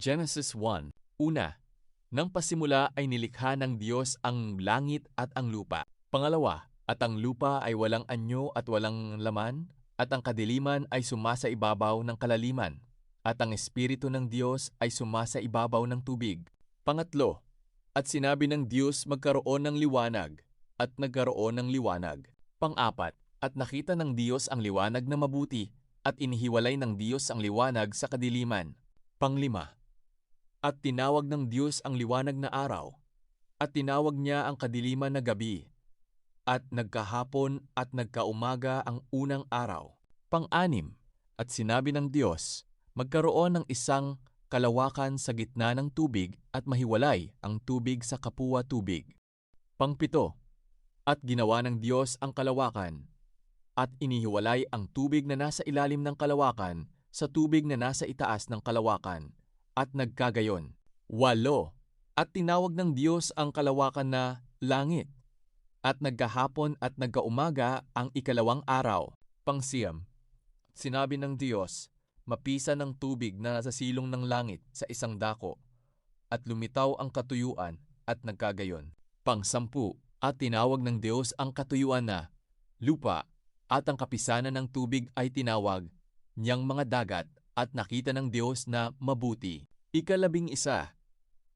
Genesis 1. Una, nang pasimula ay nilikha ng Diyos ang langit at ang lupa. Pangalawa, at ang lupa ay walang anyo at walang laman, at ang kadiliman ay sumasa ibabaw ng kalaliman, at ang Espiritu ng Diyos ay sumasa ibabaw ng tubig. Pangatlo, at sinabi ng Diyos magkaroon ng liwanag, at nagkaroon ng liwanag. Pang-apat, at nakita ng Diyos ang liwanag na mabuti, at inihiwalay ng Diyos ang liwanag sa kadiliman. Panglima, at tinawag ng Diyos ang liwanag na araw, at tinawag niya ang kadiliman na gabi, at nagkahapon at nagkaumaga ang unang araw. Pang-anim, at sinabi ng Diyos, magkaroon ng isang kalawakan sa gitna ng tubig at mahiwalay ang tubig sa kapwa tubig. Pang-pito, at ginawa ng Diyos ang kalawakan, at inihiwalay ang tubig na nasa ilalim ng kalawakan sa tubig na nasa itaas ng kalawakan, at nagkagayon. 8, at tinawag ng Diyos ang kalawakan na langit, at nagkahapon at nagkaumaga ang ikalawang araw. Pang-siyam, sinabi ng Diyos, mapisa ng tubig na nasa silong ng langit sa isang dako, at lumitaw ang katuyuan at nagkagayon. Pang-sampu, at tinawag ng Diyos ang katuyuan na lupa, at ang kapisanan ng tubig ay tinawag niyang mga dagat, at nakita ng Diyos na mabuti. 11,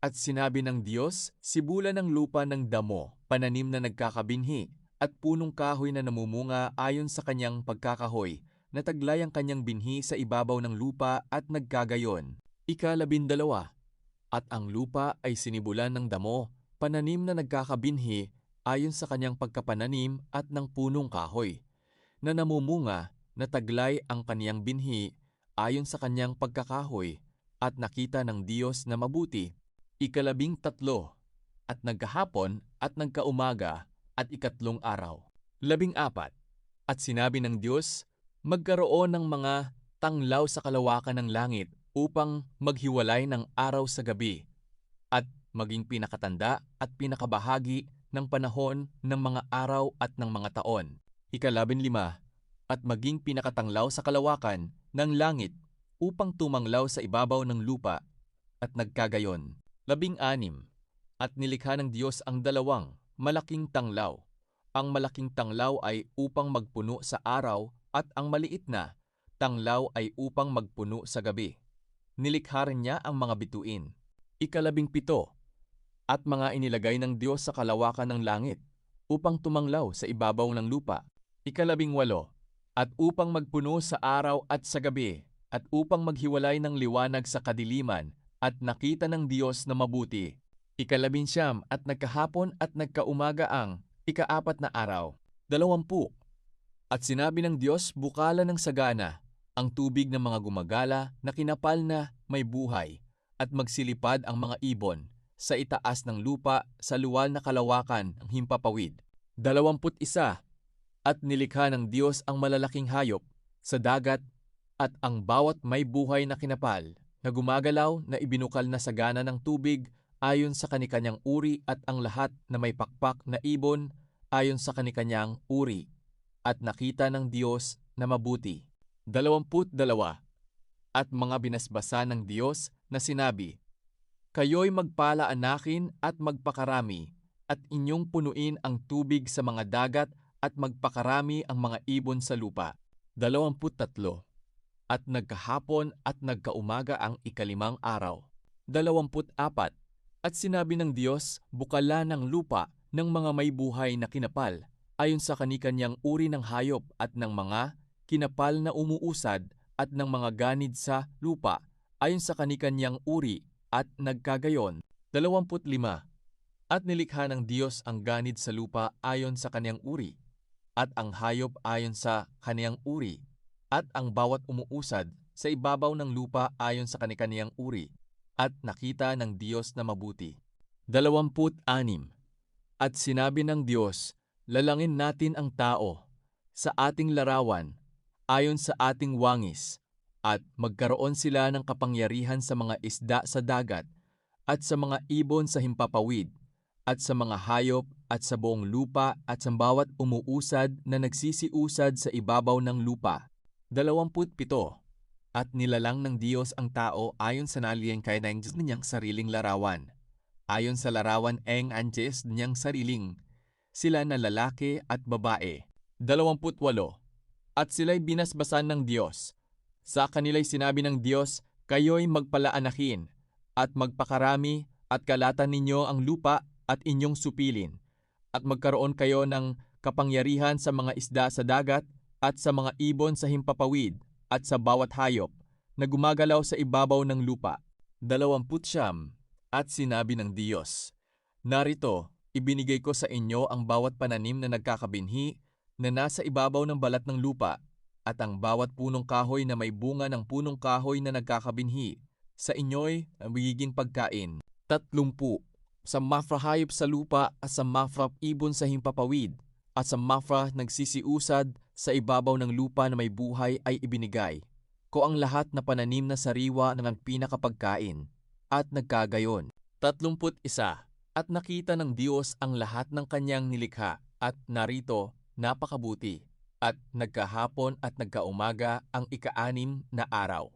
at sinabi ng Diyos, sibulan ng lupa ng damo, pananim na nagkakabinhi, at punong kahoy na namumunga ayon sa kanyang pagkakahoy, na taglay ang kanyang binhi sa ibabaw ng lupa at nagkagayon. 12, at ang lupa ay sinibulan ng damo, pananim na nagkakabinhi ayon sa kanyang pagkapananim at ng punong kahoy, na namumunga na taglay ang kaniyang binhi ayon sa kanyang pagkakahoy, at nakita ng Diyos na mabuti. 13, at nagkahapon at nagkaumaga at ikatlong araw. 14, at sinabi ng Diyos, magkaroon ng mga tanglaw sa kalawakan ng langit upang maghiwalay ng araw sa gabi, at maging pinakatanda at pinakabahagi ng panahon ng mga araw at ng mga taon. 15, at maging pinakatanglaw sa kalawakan ng langit upang tumanglaw sa ibabaw ng lupa, at nagkagayon. 16, at nilikha ng Diyos ang dalawang malaking tanglaw. Ang malaking tanglaw ay upang magpuno sa araw, at ang maliit na tanglaw ay upang magpuno sa gabi. Nilikha rin niya ang mga bituin. 17, at mga inilagay ng Diyos sa kalawakan ng langit upang tumanglaw sa ibabaw ng lupa. 18, at upang magpuno sa araw at sa gabi, at upang maghiwalay ng liwanag sa kadiliman, at nakita ng Diyos na mabuti. 19, at nagkahapon at nagkaumaga ang ika-4 na araw. 20, at sinabi ng Diyos, bukalan ng sagana ang tubig ng mga gumagala na kinapal na may buhay, at magsilipad ang mga ibon sa itaas ng lupa sa luwal na kalawakan ng himpapawid. 21, at nilikha ng Diyos ang malalaking hayop sa dagat at ang bawat may buhay na kinapal na gumagalaw na ibinukal na sagana ng tubig ayon sa kanikanyang uri, at ang lahat na may pakpak na ibon ayon sa kanikanyang uri, at nakita ng Diyos na mabuti. 22, at mga binasbasa ng Diyos na sinabi, kayo'y magpalaanakin at magpakarami, at inyong punuin ang tubig sa mga dagat at magpakarami ang mga ibon sa lupa. 23, at nagkahapon at nagkaumaga ang ikalimang araw. 24, at sinabi ng Diyos, bukalan ng lupa ng mga may buhay na kinapal, ayon sa kanikanyang uri ng hayop at ng mga kinapal na umuusad, at ng mga ganid sa lupa, ayon sa kanikanyang uri, at nagkagayon. 25, at nilikha ng Diyos ang ganid sa lupa ayon sa kaniyang uri, at ang hayop ayon sa kaniyang uri, at ang bawat umuusad sa ibabaw ng lupa ayon sa kanikaniyang uri, at nakita ng Diyos na mabuti. 26, at sinabi ng Diyos, lalangin natin ang tao sa ating larawan, ayon sa ating wangis, at magkaroon sila ng kapangyarihan sa mga isda sa dagat, at sa mga ibon sa himpapawid, at sa mga hayop, at sa buong lupa, at sa bawat umuusad na nagsisiusad sa ibabaw ng lupa. 27, At nilalang ng Diyos ang tao ayon sa nalilingkay ng niyang sariling larawan. Ayon sa larawan anjes niyang sariling, sila na lalaki at babae. 28. At sila'y binasbasan ng Diyos. Sa kanila'y sinabi ng Diyos, kayo'y magpalaanakin at magpakarami at kalatan ninyo ang lupa at inyong supilin. At magkaroon kayo ng kapangyarihan sa mga isda sa dagat at sa mga ibon sa himpapawid at sa bawat hayop na gumagalaw sa ibabaw ng lupa. 29. At sinabi ng Diyos, narito, ibinigay ko sa inyo ang bawat pananim na nagkakabinhi na nasa ibabaw ng balat ng lupa at ang bawat punong kahoy na may bunga ng punong kahoy na nagkakabinhi. Sa inyo'y magiging pagkain. 30. Sa mafra-hayop sa lupa at sa mafra-ibon sa himpapawid at sa mafra nagsisiusad sa ibabaw ng lupa na may buhay ay ibinigay ko ang lahat na pananim na sariwa ng pinakapagkain at nagkagayon. 31. At nakita ng Diyos ang lahat ng kanyang nilikha at narito napakabuti at nagkahapon at nagkaumaga ang ika-6 na araw.